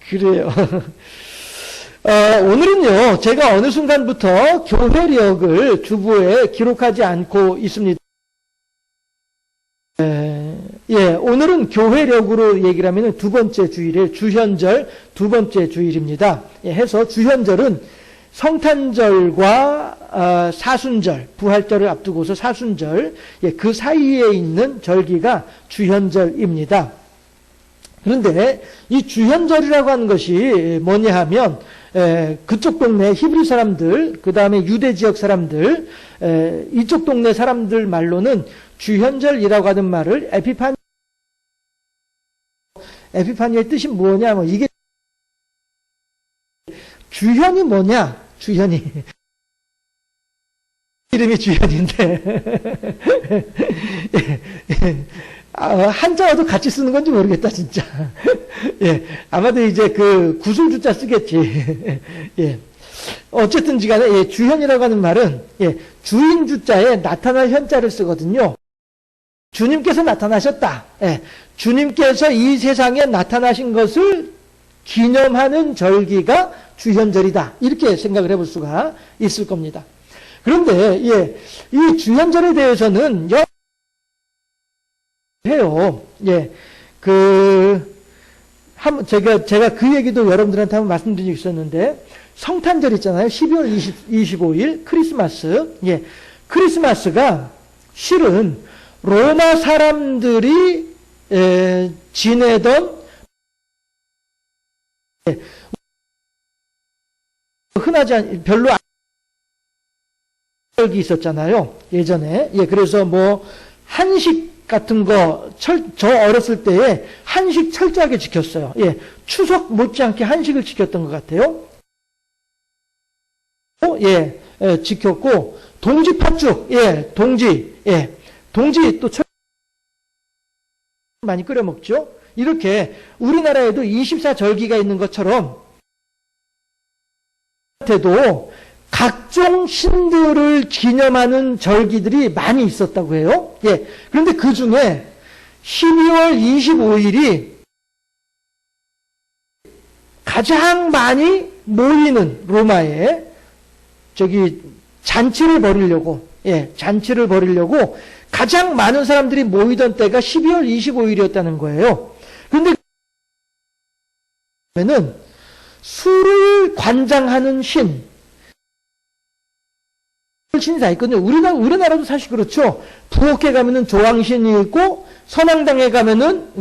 그래요. 오늘은요, 제가 어느 순간부터 교회력을 주보에 기록하지 않고 있습니다. 오늘은 교회력으로 얘기를 하면 두 번째 주일에 주현절 두 번째 주일입니다. 해서 주현절은 성탄절과 사순절, 부활절을 앞두고서 사순절, 그 사이에 있는 절기가 주현절입니다. 그런데 이 주현절이라고 하는 것이 뭐냐 하면 그쪽 동네 히브리 사람들, 그 다음에 유대 지역 사람들, 이쪽 동네 사람들 말로는 주현절이라고 하는 말을 에피파니의 뜻이 뭐냐, 뭐 이게 주현이 뭐냐, 주현이 이름이 주현인데 한자와도 같이 쓰는 건지 모르겠다 진짜. 아마도 이제 그 구슬주자 쓰겠지. 어쨌든지 간에 주현이라고 하는 말은 주인 주자에 나타날 현자를 쓰거든요. 주님께서 나타나셨다. 주님께서 이 세상에 나타나신 것을 기념하는 절기가 주현절이다. 이렇게 생각을 해볼 수가 있을 겁니다. 그런데 이 주현절에 대해서는 해요. 제가 그 얘기도 여러분들한테 한번 말씀드린 적이 있었는데, 성탄절 있잖아요. 12월 25일 크리스마스. 크리스마스가 실은 로마 사람들이 지내던 흔하지 별로 절기 있었잖아요. 예전에. 그래서 뭐 한식 같은 거 저 어렸을 때에 한식 철저하게 지켰어요. 추석 못지않게 한식을 지켰던 것 같아요. 지켰고 동지 팥죽, 동지 또 많이 끓여 먹죠. 이렇게 우리나라에도 24절기가 있는 것처럼 한테도 각종 신들을 기념하는 절기들이 많이 있었다고 해요. 그런데 그 중에 12월 25일이 가장 많이 모이는 로마에 잔치를 벌이려고 가장 많은 사람들이 모이던 때가 12월 25일이었다는 거예요. 그런데 술을 관장하는 신이 다 있거든요. 우리나라도 사실 그렇죠. 부엌에 가면은 조왕신이 있고, 선앙당에 가면은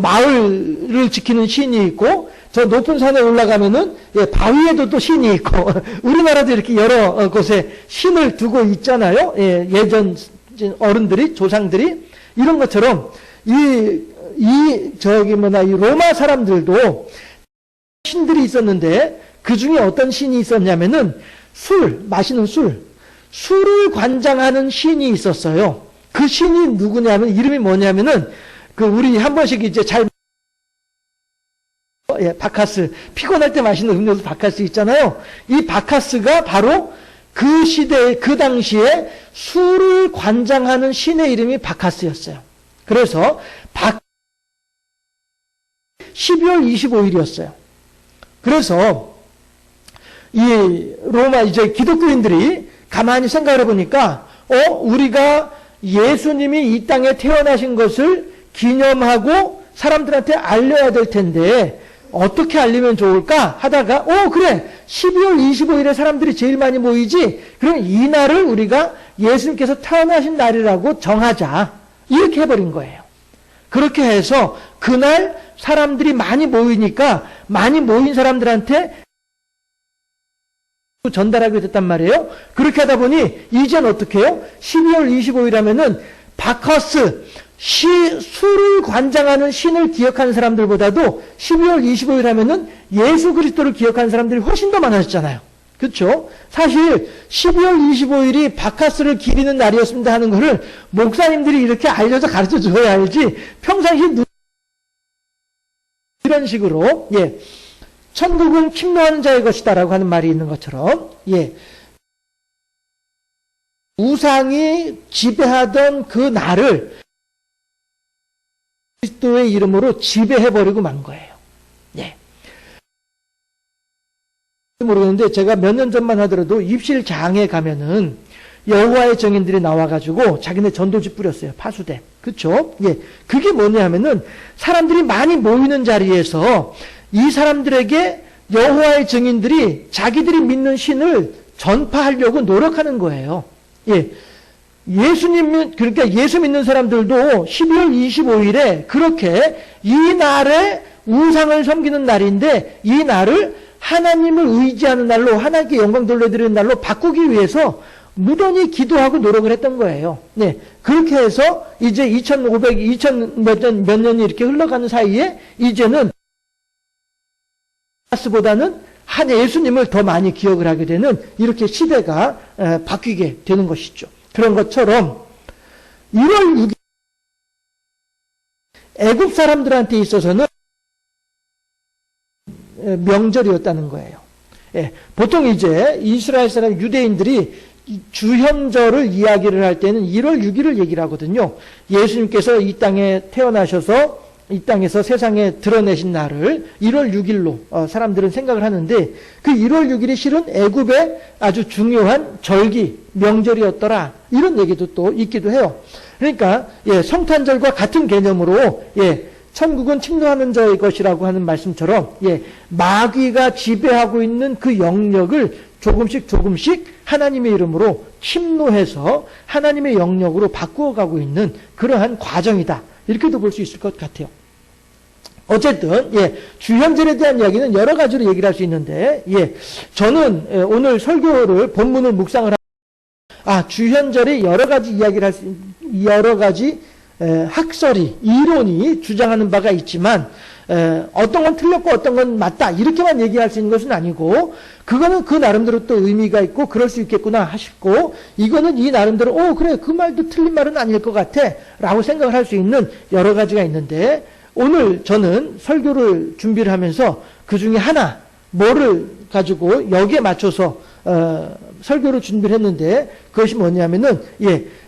마을을 지키는 신이 있고, 저 높은 산에 올라가면은 바위에도 또 신이 있고, 우리나라도 이렇게 여러 곳에 신을 두고 있잖아요. 예전 어른들이, 조상들이. 이런 것처럼 이 로마 사람들도 신들이 있었는데, 그 중에 어떤 신이 있었냐면은 마시는 술을 관장하는 신이 있었어요. 그 신이 누구냐면, 이름이 뭐냐면은, 우리 한 번씩 이제 바카스, 피곤할 때 마시는 음료수 바카스 있잖아요. 이 바카스가 바로 그 시대에, 그 당시에 술을 관장하는 신의 이름이 바카스였어요. 그래서 12월 25일이었어요. 그래서 이 로마 기독교인들이 가만히 생각을 해보니까 우리가 예수님이 이 땅에 태어나신 것을 기념하고 사람들한테 알려야 될 텐데 어떻게 알리면 좋을까 하다가 그래 12월 25일에 사람들이 제일 많이 모이지, 그럼 이 날을 우리가 예수님께서 태어나신 날이라고 정하자, 이렇게 해버린 거예요. 그렇게 해서 그날 사람들이 많이 모이니까 많이 모인 사람들한테 전달하게 됐단 말이에요. 그렇게 하다 보니 이젠 어떻게 해요? 12월 25일 하면은 바커스, 술을 관장하는 신을 기억하는 사람들보다도 12월 25일 하면은 예수 그리스도를 기억하는 사람들이 훨씬 더 많아졌잖아요. 그렇죠? 사실 12월 25일이 바카스를 기리는 날이었습니다 하는 거를 목사님들이 이렇게 알려서 가르쳐 줘야 알지, 평상시 이런 식으로 천국은 침노하는 자의 것이다라고 하는 말이 있는 것처럼, 우상이 지배하던 그 날을 그리스도의 이름으로 지배해버리고 만 거예요. 예. 모르겠는데 제가 몇 년 전만 하더라도 입실장에 가면은 여호와의 증인들이 나와가지고 자기네 전도지 뿌렸어요. 파수대. 그쵸? 예. 그게 뭐냐 하면은 사람들이 많이 모이는 자리에서 이 사람들에게 여호와의 증인들이 자기들이 믿는 신을 전파하려고 노력하는 거예요. 예. 그러니까 예수 믿는 사람들도 12월 25일에 그렇게 이 날에 우상을 섬기는 날인데 이 날을 하나님을 의지하는 날로 하나님께 영광 돌려드리는 날로 바꾸기 위해서 무던히 기도하고 노력을 했던 거예요. 네. 그렇게 해서 이제 2000 몇 년이 이렇게 흘러가는 사이에 이제는 보다는 한 예수님을 더 많이 기억을 하게 되는 이렇게 시대가 바뀌게 되는 것이죠. 그런 것처럼 1월 6일 애굽 사람들한테 있어서는 명절이었다는 거예요. 예, 보통 이제 이스라엘 사람 유대인들이 주현절을 이야기를 할 때는 1월 6일을 얘기를 하거든요. 예수님께서 이 땅에 태어나셔서 이 땅에서 세상에 드러내신 날을 1월 6일로 사람들은 생각을 하는데 그 1월 6일이 실은 애굽의 아주 중요한 절기, 명절이었더라. 이런 얘기도 또 있기도 해요. 그러니까 예, 성탄절과 같은 개념으로 예, 천국은 침노하는 자의 것이라고 하는 말씀처럼 예, 마귀가 지배하고 있는 그 영역을 조금씩 하나님의 이름으로 침노해서 하나님의 영역으로 바꾸어가고 있는 그러한 과정이다. 이렇게도 볼 수 있을 것 같아요. 어쨌든 예, 주현절에 대한 이야기는 여러 가지로 얘기를 할 수 있는데 예, 저는 오늘 설교를 본문을 묵상을 주현절에 여러 가지 이야기를 할 수 여러 가지 학설이 이론이 주장하는 바가 있지만 어떤 건 틀렸고 어떤 건 맞다 이렇게만 얘기할 수 있는 것은 아니고 그거는 그 나름대로 또 의미가 있고 그럴 수 있겠구나 하시고 이거는 이 나름대로 그래 그 말도 틀린 말은 아닐 것 같아 라고 생각을 할 수 있는 여러 가지가 있는데 오늘 저는 설교를 준비를 하면서 그 중에 하나 뭐를 가지고 여기에 맞춰서 설교를 준비를 했는데 그것이 뭐냐면은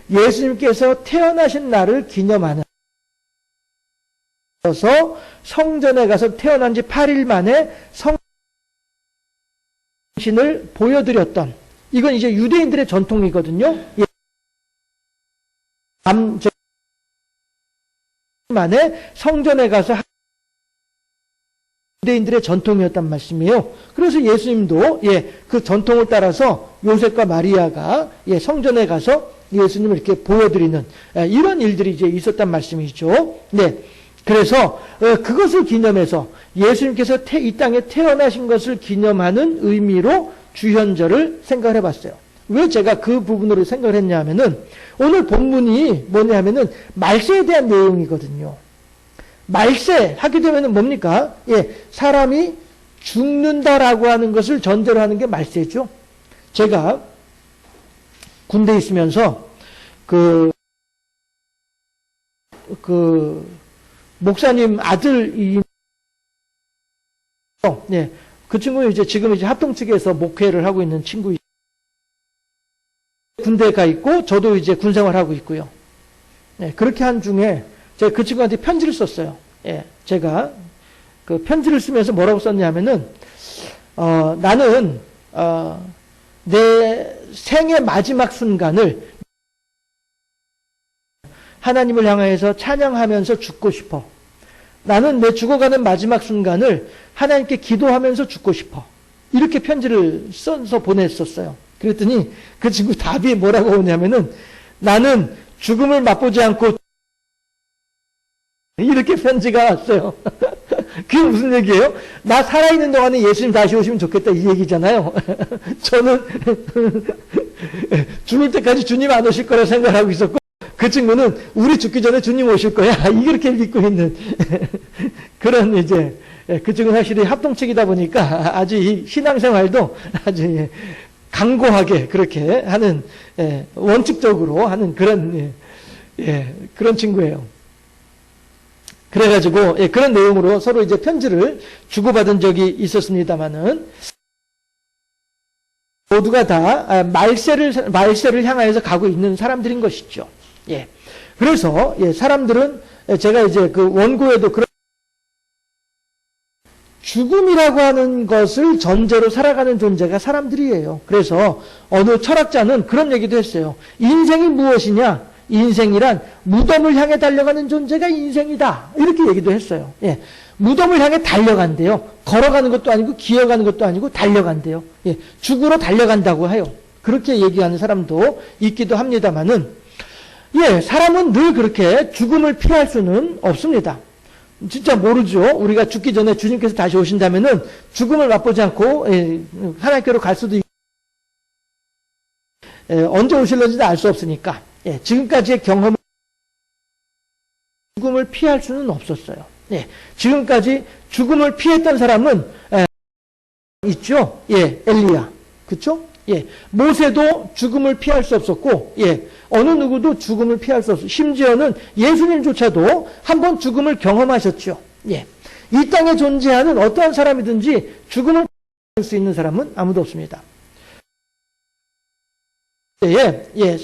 예수님께서 태어나신 날을 기념하는 성전에 가서 태어난 지 8일 만에 성신을 보여드렸던 이건 이제 유대인들의 전통이거든요. 만에 성전에 가서 유대인들의 전통이었단 말씀이에요. 그래서 예수님도 그 전통을 따라서 요셉과 마리아가 성전에 가서 예수님을 이렇게 보여드리는 이런 일들이 이제 있었단 말씀이죠. 네. 그래서 그것을 기념해서 예수님께서 이 땅에 태어나신 것을 기념하는 의미로 주현절을 생각을 해봤어요. 왜 제가 그 부분으로 생각을 했냐 하면은 오늘 본문이 뭐냐 하면은 말세에 대한 내용이거든요. 말세 하게 되면은 뭡니까? 사람이 죽는다라고 하는 것을 전제로 하는 게 말세죠. 제가 군대에 있으면서 그 목사님 아들이 그 친구는 지금 합동 측에서 목회를 하고 있는 친구 군대에 가 있고 저도 이제 군 생활하고 있고요. 그렇게 한 중에 제가 그 친구한테 편지를 썼어요. 제가 그 편지를 쓰면서 뭐라고 썼냐면은 나는 내 생의 마지막 순간을 하나님을 향해서 찬양하면서 죽고 싶어. 나는 내 죽어가는 마지막 순간을 하나님께 기도하면서 죽고 싶어. 이렇게 편지를 써서 보냈었어요. 그랬더니 그 친구 답이 뭐라고 오냐면은 나는 죽음을 맛보지 않고 이렇게 편지가 왔어요. 그게 무슨 얘기예요? 나 살아있는 동안에 예수님 다시 오시면 좋겠다 이 얘기잖아요. 저는 죽을 때까지 주님 안 오실 거라 생각하고 있었고 그 친구는 우리 죽기 전에 주님 오실 거야 이렇게 믿고 있는 그런 그 친구는 확실히 합동측이다 보니까 아주 이 신앙생활도 아주 강고하게 그렇게 하는 원칙적으로 하는 그런 그런 친구예요. 그래가지고 그런 내용으로 서로 편지를 주고받은 적이 있었습니다만은 모두가 다 말세를 향하여서 가고 있는 사람들인 것이죠. 그래서 사람들은 제가 이제 그 원고에도 그런 죽음이라고 하는 것을 전제로 살아가는 존재가 사람들이에요. 그래서 어느 철학자는 그런 얘기도 했어요. 인생이 무엇이냐? 인생이란 무덤을 향해 달려가는 존재가 인생이다. 이렇게 얘기도 했어요. 예. 무덤을 향해 달려간대요. 걸어가는 것도 아니고 기어가는 것도 아니고 달려간대요. 예. 죽으러 달려간다고 해요. 그렇게 얘기하는 사람도 있기도 합니다만은, 예, 사람은 늘 그렇게 죽음을 피할 수는 없습니다. 진짜 모르죠. 우리가 죽기 전에 주님께서 다시 오신다면은 죽음을 맛보지 않고 하나님께로 갈 수도 있고, 언제 오실는지도 알 수 없으니까, 지금까지의 경험을 죽음을 피할 수는 없었어요. 지금까지 죽음을 피했던 사람은 있죠. 엘리야, 그렇죠? 모세도 죽음을 피할 수 없었고, 어느 누구도 죽음을 피할 수 없었어요. 심지어는 예수님조차도 한번 죽음을 경험하셨죠. 이 땅에 존재하는 어떠한 사람이든지 죽음을 피할 수 있는 사람은 아무도 없습니다.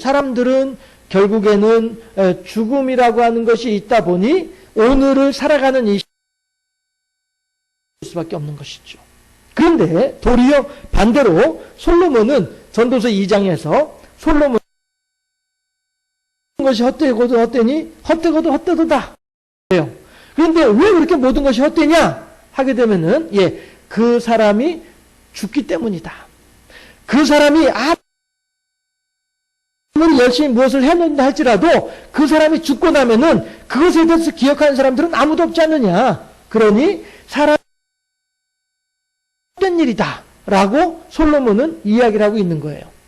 사람들은 결국에는 죽음이라고 하는 것이 있다 보니 오늘을 살아가는 이 수밖에 없는 것이죠. 그런데 도리어 반대로 솔로몬은 전도서 2장에서 솔로몬 것이 헛되고도 헛되니 헛되고도 헛되도다. 그런데 왜 그렇게 모든 것이 헛되냐 하게 되면은 그 사람이 죽기 때문이다. 그 사람이 아무리 열심히 무엇을 했는다 할지라도 그 사람이 죽고 나면은 그것에 대해서 기억하는 사람들은 아무도 없지 않느냐. 그러니 사람이 헛된 일이다 라고 솔로몬은 이야기를 하고 있는 거예요.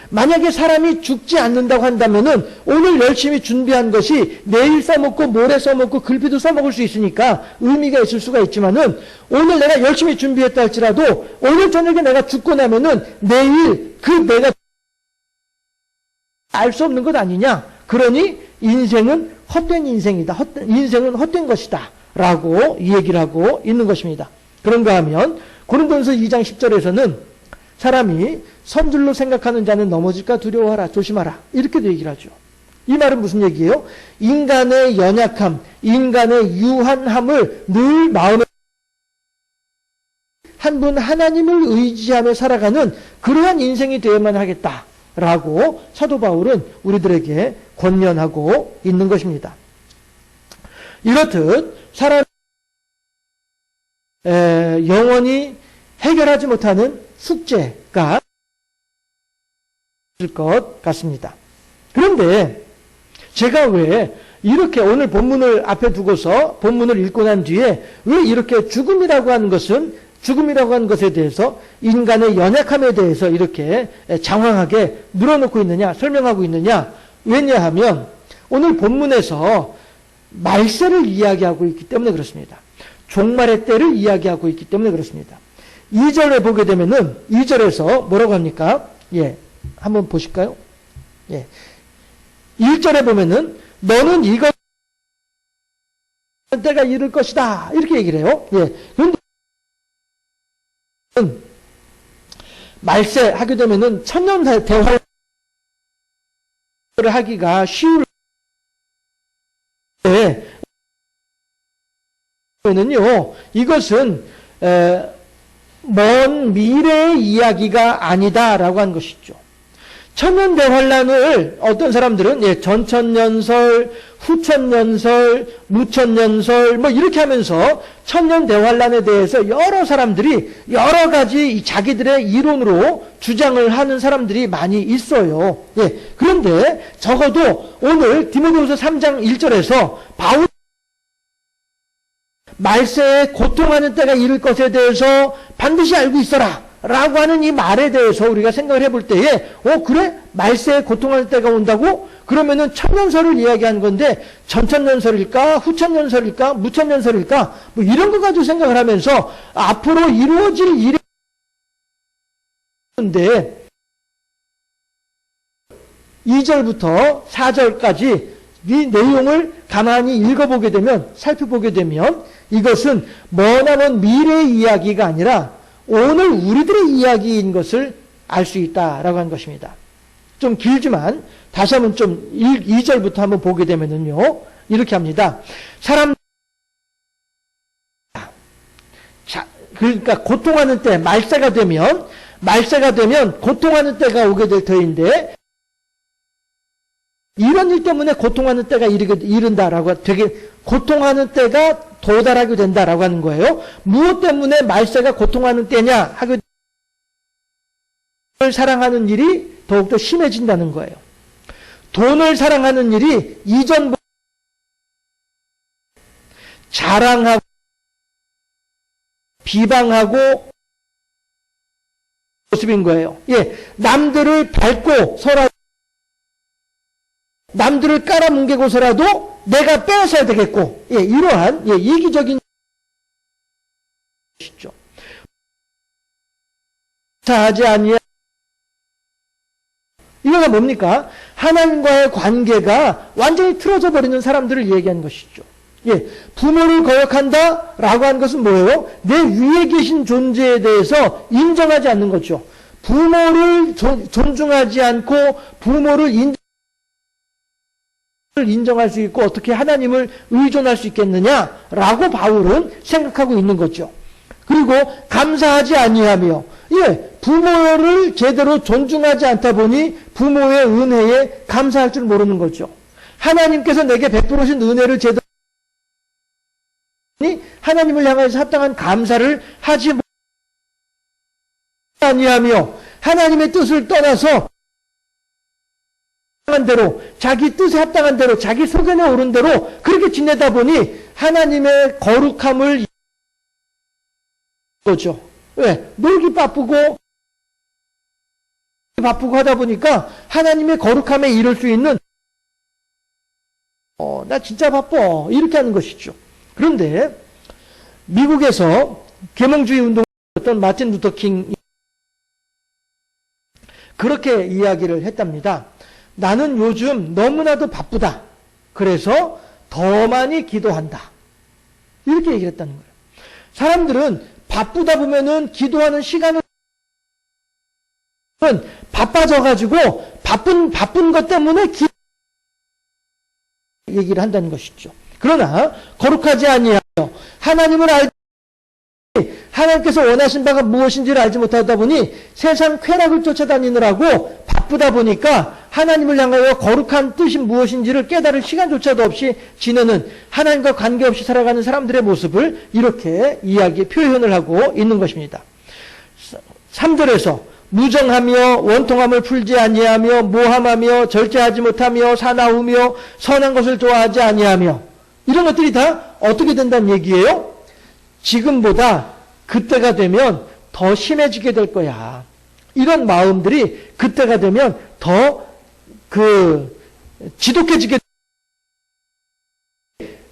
만약에 사람이 죽지 않는다고 한다면은 오늘 열심히 준비한 것이 내일 써먹고 모레 써먹고 글피도 써먹을 수 있으니까 의미가 있을 수가 있지만은 오늘 내가 열심히 준비했다 할지라도 오늘 저녁에 내가 죽고 나면은 내일 그 내가 알 수 없는 것 아니냐. 그러니 인생은 헛된 인생이다. 인생은 헛된 것이다 라고 이 얘기를 하고 있는 것입니다. 그런가 하면 고린도전서 2장 10절에서는 사람이 선줄로 생각하는 자는 넘어질까 두려워하라, 조심하라, 이렇게도 얘기를 하죠. 이 말은 무슨 얘기예요? 인간의 연약함, 인간의 유한함을 늘 마음에 한 분 하나님을 의지하며 살아가는 그러한 인생이 되어야만 하겠다라고 사도 바울은 우리들에게 권면하고 있는 것입니다. 이렇듯 사람이 영원히 해결하지 못하는 숙제가 있을 것 같습니다. 그런데 제가 왜 이렇게 오늘 본문을 앞에 두고서 본문을 읽고 난 뒤에 왜 이렇게 죽음이라고 하는 것에 대해서 인간의 연약함에 대해서 이렇게 장황하게 늘어놓고 있느냐, 설명하고 있느냐. 왜냐하면 오늘 본문에서 말세를 이야기하고 있기 때문에 그렇습니다. 종말의 때를 이야기하고 있기 때문에 그렇습니다. 2절에 보게 되면은 2절에서 뭐라고 합니까? 한번 보실까요? 1절에 보면은 너는 이것 때가 이를 것이다. 이렇게 얘기를 해요. 그런데 말세 하게 되면은 천년 대화를 하기가 쉬울 때는요, 이것은 먼 미래의 이야기가 아니다라고 한 것이죠. 천년대환란을 어떤 사람들은 전천년설, 후천년설, 무천년설 뭐 이렇게 하면서 천년대환란에 대해서 여러 사람들이 여러 가지 자기들의 이론으로 주장을 하는 사람들이 많이 있어요. 그런데 적어도 오늘 디모데후서 3장 1절에서 바울 말세에 고통하는 때가 이를 것에 대해서 반드시 알고 있어라 라고 하는 이 말에 대해서 우리가 생각을 해볼 때에 그래? 말세에 고통하는 때가 온다고? 그러면은 천년설을 이야기하는 건데 전천년설일까? 후천년설일까? 무천년설일까? 뭐 이런 거 가지고 생각을 하면서 앞으로 이루어질 일인데 2절부터 4절까지 이 내용을 가만히 읽어보게 되면, 살펴보게 되면 이것은 머나먼 미래의 이야기가 아니라 오늘 우리들의 이야기인 것을 알 수 있다라고 하는 것입니다. 좀 길지만 다시 한번 좀 2절부터 한번 보게 되면은요, 이렇게 합니다. 그러니까 고통하는 때, 말세가 되면 고통하는 때가 오게 될 터인데, 이런 일 때문에 고통하는 때가 이른다라고, 되게 고통하는 때가 도달하게 된다라고 하는 거예요. 무엇 때문에 말세가 고통하는 때냐 하고, 돈을 사랑하는 일이 더욱더 심해진다는 거예요. 돈을 사랑하는 일이 이전보다 자랑하고 비방하고 모습인 거예요. 예, 남들을 밟고 남들을 깔아뭉개고서라도 내가 빼앗아야 되겠고, 예, 이러한 이기적인 것이죠. 하지 아니하. 이거가 뭡니까? 하나님과의 관계가 완전히 틀어져 버리는 사람들을 얘기하는 것이죠. 예, 부모를 거역한다 라고 하는 것은 뭐예요? 내 위에 계신 존재에 대해서 인정하지 않는 거죠. 부모를 존중하지 않고 부모를 인정할 수 있고 어떻게 하나님을 의존할 수 있겠느냐라고 바울은 생각하고 있는 거죠. 그리고 감사하지 아니하며, 예, 부모를 제대로 존중하지 않다 보니 부모의 은혜에 감사할 줄 모르는 거죠. 하나님께서 내게 베풀으신 은혜를 제대로 하나님을 향해서 합당한 감사를 하지 아니하며, 하나님의 뜻을 떠나서 대로, 자기 뜻에 합당한 대로, 자기 소견에 오른 대로 그렇게 지내다 보니 하나님의 거룩함을 거죠. 왜? 놀기 바쁘고 하다 보니까 하나님의 거룩함에 이를 수 있는 나 진짜 바빠 이렇게 하는 것이죠. 그런데 미국에서 계몽주의 운동했던 마틴 루터 킹이 그렇게 이야기를 했답니다. 나는 요즘 너무나도 바쁘다. 그래서 더 많이 기도한다. 이렇게 얘기를 했다는 거예요. 사람들은 바쁘다 보면은 기도하는 시간을 바빠져가지고 바쁜 것 때문에 얘기를 한다는 것이죠. 그러나 거룩하지 아니하여 하나님을 알지, 하나님께서 원하신 바가 무엇인지를 알지 못하다 보니 세상 쾌락을 쫓아다니느라고 바쁘다 보니까 하나님을 향하여 거룩한 뜻이 무엇인지를 깨달을 시간조차도 없이 지내는, 하나님과 관계없이 살아가는 사람들의 모습을 이렇게 표현을 하고 있는 것입니다. 3절에서 무정하며 원통함을 풀지 아니하며 모함하며 절제하지 못하며 사나우며 선한 것을 좋아하지 아니하며, 이런 것들이 다 어떻게 된다는 얘기예요? 지금보다 그때가 되면 더 심해지게 될 거야. 이런 마음들이 그때가 되면 더 지독해지게.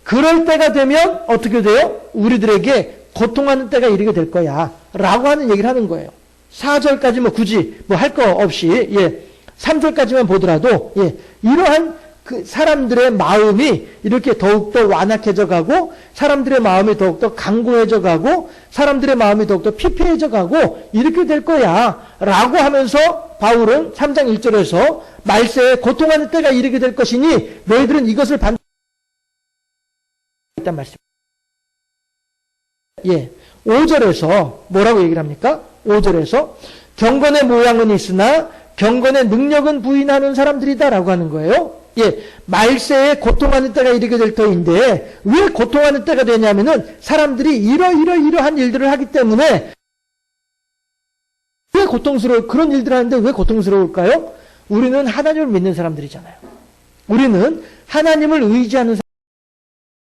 그럴 때가 되면 어떻게 돼요? 우리들에게 고통하는 때가 이르게 될 거야. 라고 하는 얘기를 하는 거예요. 4절까지 굳이 할 거 없이, 3절까지만 보더라도, 이러한 사람들의 마음이 이렇게 더욱더 완악해져 가고, 사람들의 마음이 더욱더 강고해져 가고, 사람들의 마음이 더욱더 피폐해져 가고, 이렇게 될 거야. 라고 하면서 바울은 3장 1절에서 말세에 고통하는 때가 이르게 될 것이니 너희들은 이것을 반드시 일단 말씀. 5절에서 뭐라고 얘기를 합니까? 5절에서 경건의 모양은 있으나 경건의 능력은 부인하는 사람들이다라고 하는 거예요. 말세에 고통하는 때가 이르게 될 터인데, 왜 고통하는 때가 되냐면은 사람들이 이러한 일들을 하기 때문에. 왜 그런 일들을 하는데 왜 고통스러울까요? 우리는 하나님을 믿는 사람들이잖아요. 우리는 하나님을 의지하는 사람.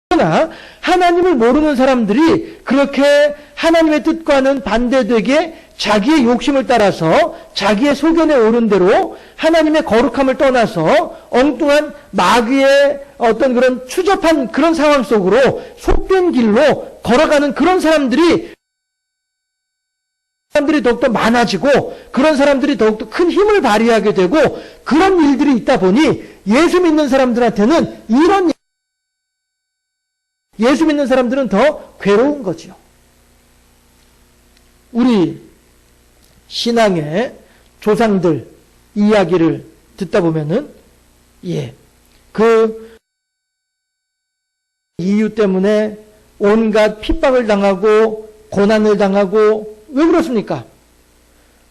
그러나 하나님을 모르는 사람들이 그렇게 하나님의 뜻과는 반대되게 자기의 욕심을 따라서 자기의 소견에 오른 대로 하나님의 거룩함을 떠나서 엉뚱한 마귀의 어떤 그런 추접한 그런 상황 속으로 속된 길로 걸어가는 그런 사람들이 더욱더 많아지고, 그런 사람들이 더욱더 큰 힘을 발휘하게 되고, 그런 일들이 있다 보니 예수 믿는 사람들한테는 예수 믿는 사람들은 더 괴로운 거죠. 우리 신앙의 조상들 이야기를 듣다 보면은, 이유 때문에 온갖 핍박을 당하고 고난을 당하고 왜 그렇습니까?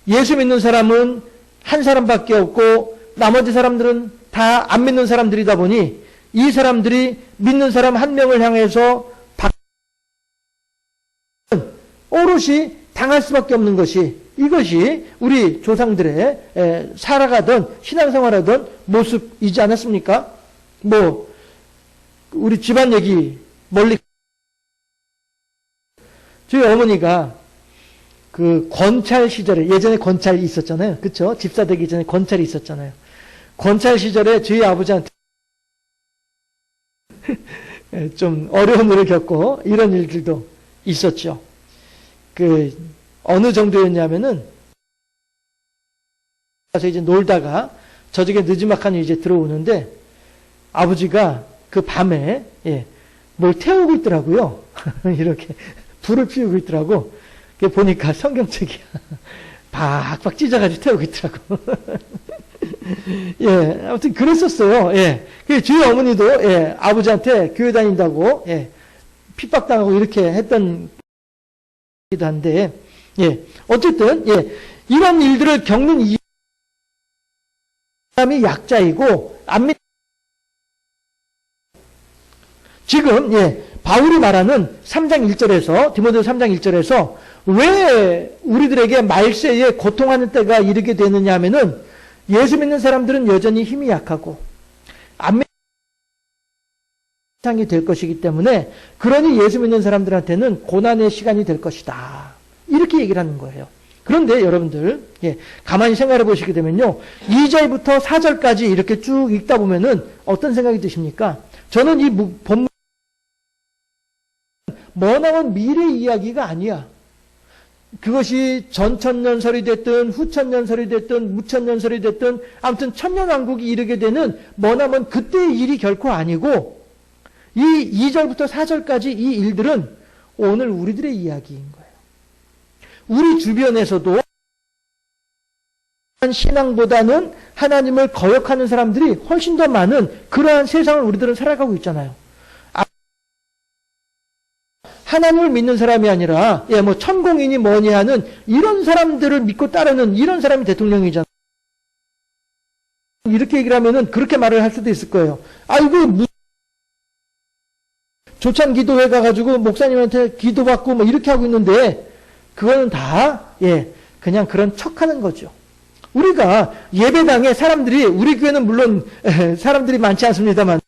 예수 믿는 사람은 한 사람밖에 없고 나머지 사람들은 다 안 믿는 사람들이다 보니 이 사람들이 믿는 사람 한 명을 향해서 오롯이 당할 수밖에 없는 것이 이것이 우리 조상들의 살아가던 신앙생활하던 모습이지 않았습니까? 뭐 우리 집안 얘기 멀리 저희 어머니가 그 권찰 시절에 예전에 권찰이 있었잖아요. 그렇죠? 집사 되기 전에 권찰이 있었잖아요. 권찰 시절에 저희 아버지한테 좀 어려운 일을 겪고 이런 일들도 있었죠. 그 어느 정도였냐면은 가서 이제 놀다가 저녁에 늦지막하니 이제 들어오는데 아버지가 그 밤에 뭘 태우고 있더라고요. 이렇게 불을 피우고 있더라고. 보니까 성경책이야. 박박 찢어가지고 태우고 있더라고. 아무튼 그랬었어요. 저희 어머니도 아버지한테 교회 다닌다고 핍박당하고 이렇게 했던 기도 한데 어쨌든 이런 일들을 겪는 이 사람이 약자이고 안 믿. 지금 바울이 말하는 3장 1절에서 디모데후서 3장 1절에서 왜 우리들에게 말세에 고통하는 때가 이르게 되느냐 하면은 예수 믿는 사람들은 여전히 힘이 약하고 안 믿는 상이 될 것이기 때문에 그러니 예수 믿는 사람들한테는 고난의 시간이 될 것이다. 이렇게 얘기를 하는 거예요. 그런데 여러분들 가만히 생각해 보시게 되면요. 2절부터 4절까지 이렇게 쭉 읽다 보면은 어떤 생각이 드십니까? 저는 이 본문 머나먼 미래 이야기가 아니야. 그것이 전천년설이 됐든 후천년설이 됐든 무천년설이 됐든 아무튼 천년왕국이 이르게 되는 머나먼 그때의 일이 결코 아니고 이 2절부터 4절까지 이 일들은 오늘 우리들의 이야기인 거예요. 우리 주변에서도 신앙보다는 하나님을 거역하는 사람들이 훨씬 더 많은 그러한 세상을 우리들은 살아가고 있잖아요. 하나님을 믿는 사람이 아니라 뭐 천공이니 뭐니 하는 이런 사람들을 믿고 따르는 이런 사람이 대통령이잖아요. 이렇게 얘기를 하면은 그렇게 말을 할 수도 있을 거예요. 아이고 조찬 기도회 가가지고 목사님한테 기도받고 뭐 이렇게 하고 있는데 그거는 다 그냥 그런 척하는 거죠. 우리가 예배당에 사람들이 우리 교회는 물론 사람들이 많지 않습니다만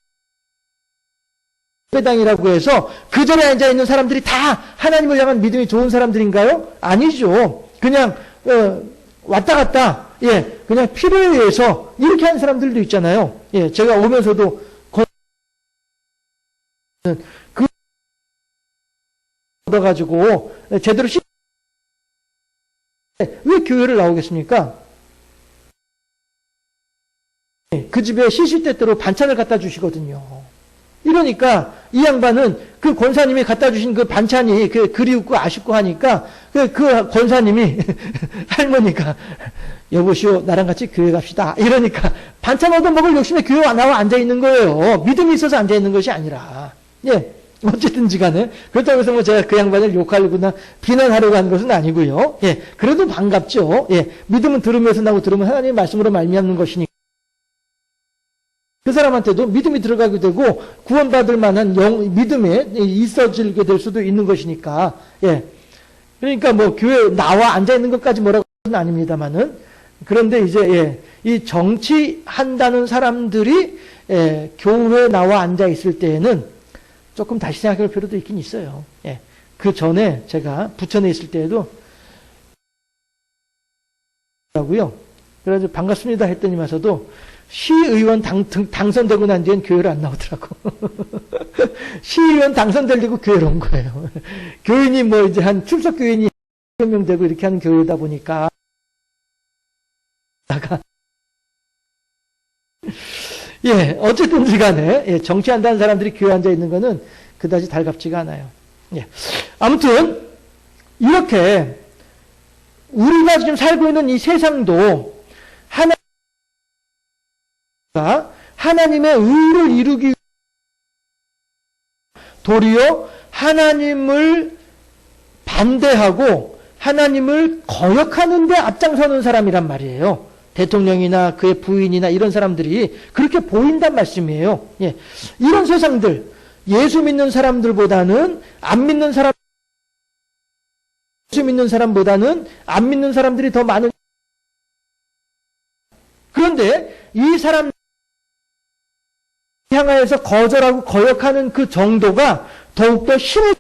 예배당이라고 해서 그 자리에 앉아 있는 사람들이 다 하나님을 향한 믿음이 좋은 사람들인가요? 아니죠. 그냥 왔다 갔다 그냥 필요에 의해서 이렇게 하는 사람들도 있잖아요. 제가 오면서도 그 얻어가지고 제대로 왜 교회를 나오겠습니까? 그 집에 시시때때로 반찬을 갖다 주시거든요. 이러니까 이 양반은 그 권사님이 갖다 주신 그 반찬이 그리웠고 아쉽고 하니까 그 권사님이 할머니가 여보시오 나랑 같이 교회 갑시다. 이러니까 반찬 얻어 먹을 욕심에 교회 나와 앉아 있는 거예요. 믿음이 있어서 앉아 있는 것이 아니라. 어쨌든지 간에 그렇다고 해서 뭐 제가 그 양반을 욕하려거나 비난하려고 하는 것은 아니고요. 그래도 반갑죠. 믿음은 들으면서 나고 들으면 하나님의 말씀으로 말미암는 것이니까. 그 사람한테도 믿음이 들어가게 되고 구원받을 만한 믿음에 있어지게 될 수도 있는 것이니까. 그러니까 뭐 교회 나와 앉아 있는 것까지 뭐라고 하는 아닙니다만은 그런데 이제 이 정치한다는 사람들이 교회에 나와 앉아 있을 때에는 조금 다시 생각할 필요도 있긴 있어요. 그 전에 제가 부천에 있을 때에도 라고요. 그래서 반갑습니다 했더니면서도 시의원 당선되고 난 뒤엔 교회를 안 나오더라고. 시의원 당선되려고 교회로 온 거예요. 교인이 뭐 이제 한 출석 교인이 몇 명 되고 이렇게 하는 교회다 보니까 어쨌든지 간에 정치한다는 사람들이 교회에 앉아 있는 거는 그다지 달갑지가 않아요. 아무튼 이렇게 우리가 지금 살고 있는 이 세상도 하나님의 의를 이루기 도리어 하나님을 반대하고 하나님을 거역하는 데 앞장서는 사람이란 말이에요. 대통령이나 그의 부인이나 이런 사람들이 그렇게 보인단 말씀이에요. 예. 이런 세상들, 예수 믿는 사람들보다는 안 믿는 사람, 예수 믿는 사람보다는 안 믿는 사람들이 더 많은. 그런데 이 사람 향하여서 거절하고 거역하는 그 정도가 더욱더 심하게만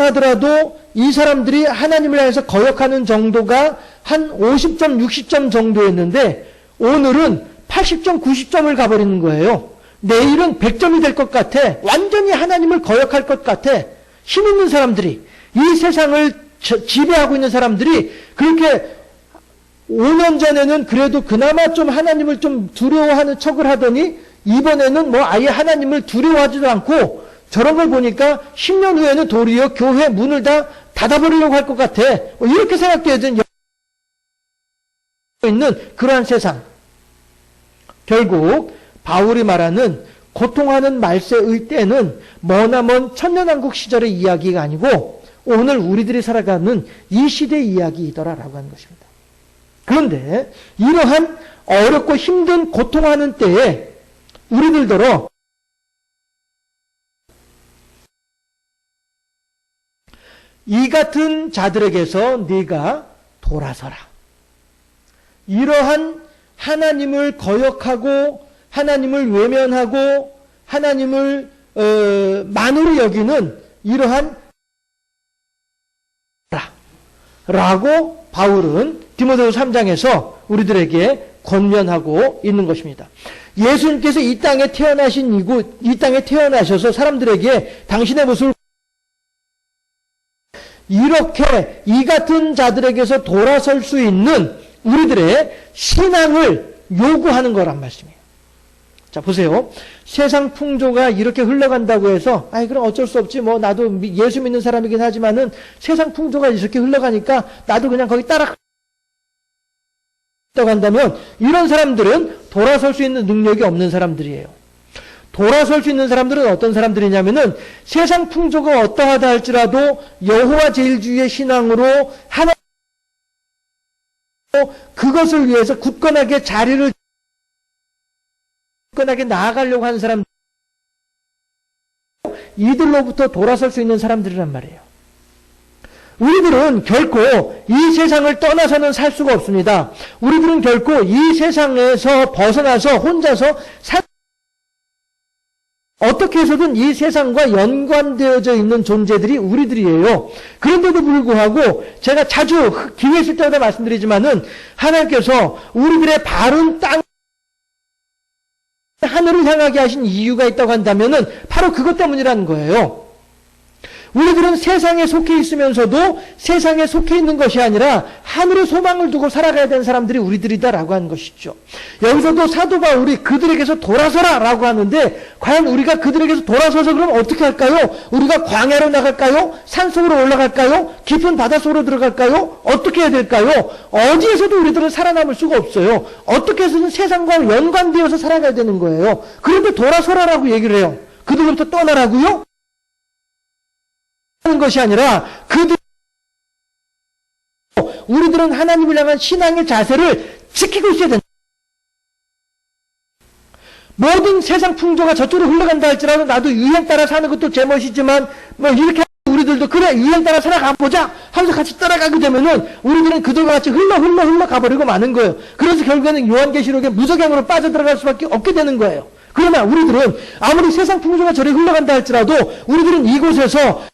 하더라도 이 사람들이 하나님을 향해서 거역하는 정도가 한 50점, 60점 정도였는데 오늘은 80점, 90점을 가버리는 거예요. 내일은 100점이 될 것 같아. 완전히 하나님을 거역할 것 같아. 힘 있는 사람들이, 이 세상을 지배하고 있는 사람들이 그렇게 5년 전에는 그래도 그나마 좀 하나님을 좀 두려워하는 척을 하더니 이번에는 뭐 아예 하나님을 두려워하지도 않고 저런 걸 보니까 10년 후에는 도리어 교회 문을 다 닫아버리려고 할 것 같아. 이렇게 생각되어진 있는 그러한 세상. 결국 바울이 말하는 고통하는 말세의 때는 머나먼 천년왕국 시절의 이야기가 아니고 오늘 우리들이 살아가는 이 시대의 이야기이더라라고 하는 것입니다. 그런데 이러한 어렵고 힘든 고통하는 때에 우리들더러 이 같은 자들에게서 네가 돌아서라. 이러한 하나님을 거역하고 하나님을 외면하고 하나님을 만으로 여기는 이러한 라고 바울은 디모데후서 3장에서 우리들에게 권면하고 있는 것입니다. 예수님께서 이 땅에 태어나신 이곳, 이 땅에 태어나셔서 사람들에게 당신의 모습을 이렇게 이 같은 자들에게서 돌아설 수 있는 우리들의 신앙을 요구하는 거란 말씀이에요. 자, 보세요. 세상 풍조가 이렇게 흘러간다고 해서, 아이, 그럼 어쩔 수 없지. 뭐, 나도 예수 믿는 사람이긴 하지만은 세상 풍조가 이렇게 흘러가니까 나도 그냥 거기 따라간다면 이런 사람들은 돌아설 수 있는 능력이 없는 사람들이에요. 돌아설 수 있는 사람들은 어떤 사람들이냐면은 세상 풍조가 어떠하다 할지라도 여호와 제일주의의 신앙으로 하나 그것을 위해서 굳건하게 자리를 굳건하게 나아가려고 하는 사람, 이들로부터 돌아설 수 있는 사람들이란 말이에요. 우리들은 결코 이 세상을 떠나서는 살 수가 없습니다. 우리들은 결코 이 세상에서 벗어나서 혼자서 어떻게 해서든 이 세상과 연관되어져 있는 존재들이 우리들이에요. 그런데도 불구하고 제가 자주 기회 있을 때마다 말씀드리지만은 하나님께서 우리들의 바른 땅 하늘을 향하게 하신 이유가 있다고 한다면은 바로 그것 때문이라는 거예요. 우리들은 세상에 속해 있으면서도 세상에 속해 있는 것이 아니라 하늘의 소망을 두고 살아가야 되는 사람들이 우리들이다라고 하는 것이죠. 여기서도 사도 바울이 그들에게서 돌아서라라고 하는데 과연 우리가 그들에게서 돌아서서 그럼 어떻게 할까요? 우리가 광야로 나갈까요? 산속으로 올라갈까요? 깊은 바닷속으로 들어갈까요? 어떻게 해야 될까요? 어디에서도 우리들은 살아남을 수가 없어요. 어떻게 해서든 세상과 연관되어서 살아가야 되는 거예요. 그런데 돌아서라라고 얘기를 해요. 그들로부터 떠나라고요? 하는 것이 아니라 우리들은 하나님을 향한 신앙의 자세를 지키고 있어야 된다. 모든 세상 풍조가 저쪽으로 흘러간다 할지라도 나도 유행 따라 사는 것도 제 멋이지만 뭐 이렇게 우리들도 그래 유행 따라 살아가보자 하면서 같이 따라가게 되면은 우리들은 그들과 같이 흘러 가버리고 마는 거예요. 그래서 결국에는 요한계시록의 무적행으로 빠져들어갈 수밖에 없게 되는 거예요. 그러나 우리들은 아무리 세상 풍조가 저리 흘러간다 할지라도 우리들은 이곳에서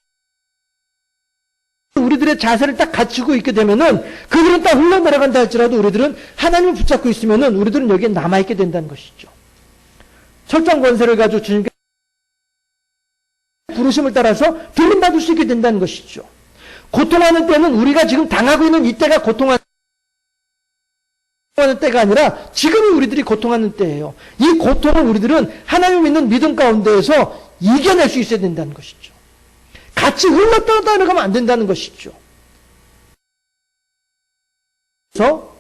우리들의 자세를 딱 갖추고 있게 되면은 그들은 딱 흘러내려간다 할지라도 우리들은 하나님을 붙잡고 있으면은 우리들은 여기에 남아있게 된다는 것이죠. 철장 권세를 가지고 주님께 부르심을 따라서 들림받을 수 있게 된다는 것이죠. 고통하는 때는 우리가 지금 당하고 있는 이때가 고통하는 때가 아니라 지금이 우리들이 고통하는 때예요. 이 고통을 우리들은 하나님을 믿는 믿음 가운데에서 이겨낼 수 있어야 된다는 것이죠. 같이 흘러떠나가면 안 된다는 것이죠. 그래서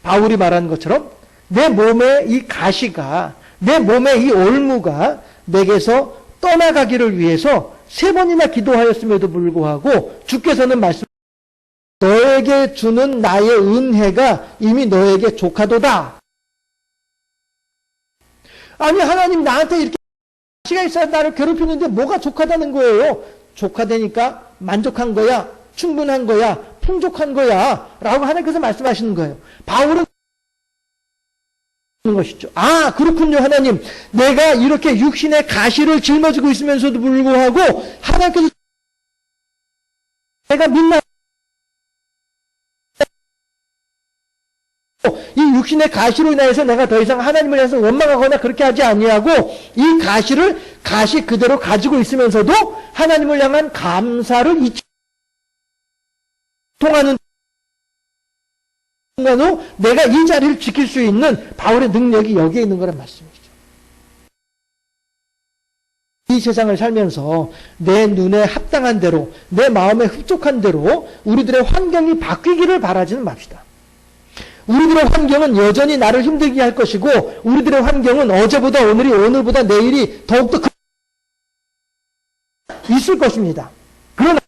바울이 말하는 것처럼 내 몸에 이 가시가 내 몸에 이 올무가 내게서 떠나가기를 위해서 3번이나 기도하였음에도 불구하고 주께서는 너에게 주는 나의 은혜가 이미 너에게 족하도다. 아니 하나님 나한테 이렇게 시간이 있어야 나를 괴롭히는데 뭐가 족하다는 거예요? 족하다니까 만족한 거야, 충분한 거야, 풍족한 거야 라고 하나님께서 말씀하시는 거예요. 바울은 것이죠. 아 그렇군요 하나님, 내가 이렇게 육신의 가시를 짊어지고 있으면서도 불구하고 하나님께서 내가 민나 이 육신의 가시로 인해서 내가 더 이상 하나님을 향해서 원망하거나 그렇게 하지 아니하고 이 가시 그대로 가지고 있으면서도 하나님을 향한 감사를 통하는 순간으로 내가 이 자리를 지킬 수 있는 바울의 능력이 여기에 있는 거란 말씀이죠. 이 세상을 살면서 내 눈에 합당한 대로, 내 마음에 흡족한 대로 우리들의 환경이 바뀌기를 바라지는 맙시다. 우리들의 환경은 여전히 나를 힘들게 할 것이고 우리들의 환경은 어제보다 오늘이, 오늘보다 내일이 더욱더 있을 것입니다. 그러나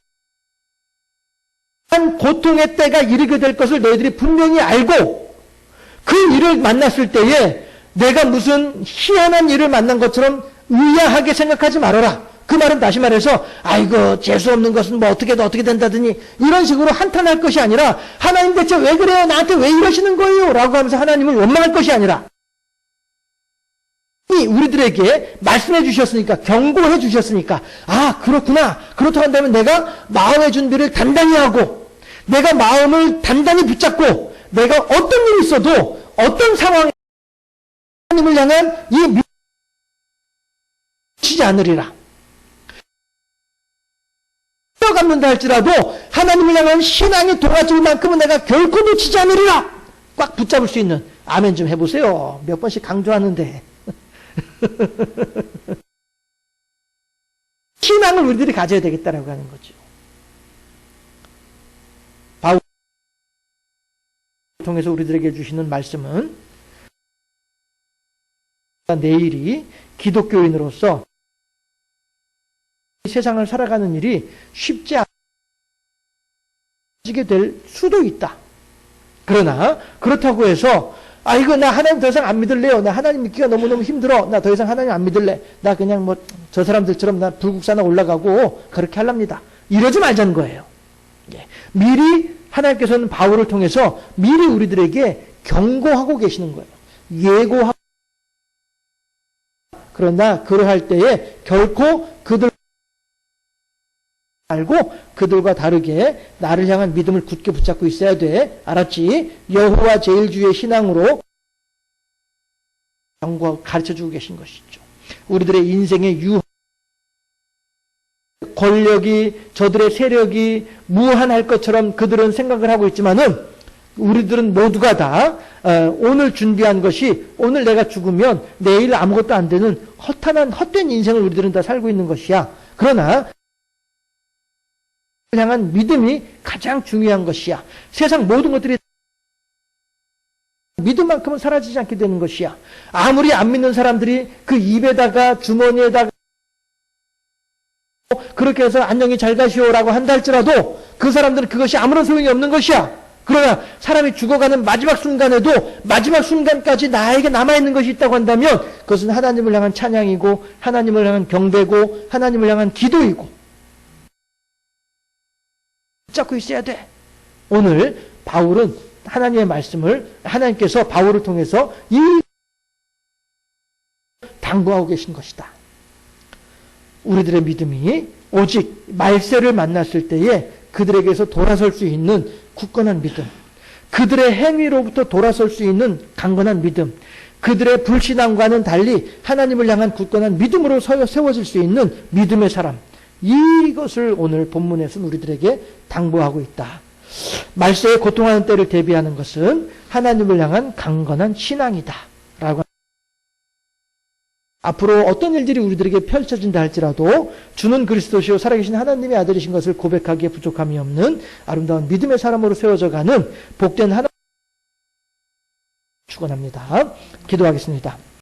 고통의 때가 이르게 될 것을 너희들이 분명히 알고 그 일을 만났을 때에 내가 무슨 희한한 일을 만난 것처럼 의아하게 생각하지 말아라. 그 말은 다시 말해서 아이고 재수 없는 것은 뭐 어떻게 된다더니 이런 식으로 한탄할 것이 아니라 하나님 대체 왜 그래요? 나한테 왜 이러시는 거예요? 라고 하면서 하나님을 원망할 것이 아니라 우리들에게 말씀해 주셨으니까, 경고해 주셨으니까 아 그렇구나, 그렇다고 한다면 내가 마음의 준비를 단단히 하고 내가 마음을 단단히 붙잡고 내가 어떤 일이 있어도 어떤 상황에 하나님을 향한 이 미치지 않으리라. 뛰어갑는다 할지라도 하나님을 향한 신앙이 동아줄 만큼은 내가 결코 놓치지 않으리라. 꽉 붙잡을 수 있는, 아멘 좀 해보세요. 몇 번씩 강조하는데 신앙을 우리들이 가져야 되겠다라고 하는 거죠. 바울 통해서 우리들에게 주시는 말씀은 내일이 기독교인으로서 세상을 살아가는 일이 쉽지 않게 될 수도 있다. 그러나 그렇다고 해서 이거 나 하나님 더 이상 안 믿을래요. 나 하나님 믿기가 너무너무 힘들어. 나 더 이상 하나님 안 믿을래. 나 그냥 뭐 저 사람들처럼 나 불국사나 올라가고 그렇게 하랍니다. 이러지 말자는 거예요. 미리 하나님께서는 바울을 통해서 미리 우리들에게 경고하고 계시는 거예요. 예고하고. 그러나 그러할 때에 결코 그들 알고 그들과 다르게 나를 향한 믿음을 굳게 붙잡고 있어야 돼. 알았지? 여호와 제일주의 신앙으로 경고하고 가르쳐주고 계신 것이죠. 우리들의 인생의 권력이, 저들의 세력이 무한할 것처럼 그들은 생각을 하고 있지만은 우리들은 모두가 다 오늘 준비한 것이, 오늘 내가 죽으면 내일 아무것도 안 되는 헛된 인생을 우리들은 다 살고 있는 것이야. 그러나 향한 믿음이 가장 중요한 것이야. 세상 모든 것들이 믿음만큼은 사라지지 않게 되는 것이야. 아무리 안 믿는 사람들이 그 입에다가 주머니에다가 그렇게 해서 안녕히 잘 가시오라고 한다 할지라도 그 사람들은 그것이 아무런 소용이 없는 것이야. 그러나 사람이 죽어가는 마지막 순간에도 마지막 순간까지 나에게 남아있는 것이 있다고 한다면 그것은 하나님을 향한 찬양이고 하나님을 향한 경배고 하나님을 향한 기도이고 붙잡고 있어야 돼. 오늘 바울은 하나님의 말씀을, 하나님께서 바울을 통해서 이 당부하고 계신 것이다. 우리들의 믿음이 오직 말세를 만났을 때에 그들에게서 돌아설 수 있는 굳건한 믿음, 그들의 행위로부터 돌아설 수 있는 강건한 믿음, 그들의 불신앙과는 달리 하나님을 향한 굳건한 믿음으로 세워질 수 있는 믿음의 사람, 이것을 오늘 본문에서는 우리들에게 당부하고 있다. 말세에 고통하는 때를 대비하는 것은 하나님을 향한 강건한 신앙이다. 라고 앞으로 어떤 일들이 우리들에게 펼쳐진다 할지라도 주는 그리스도시요 살아계신 하나님의 아들이신 것을 고백하기에 부족함이 없는 아름다운 믿음의 사람으로 세워져가는 복된 하나님 축원합니다. 기도하겠습니다.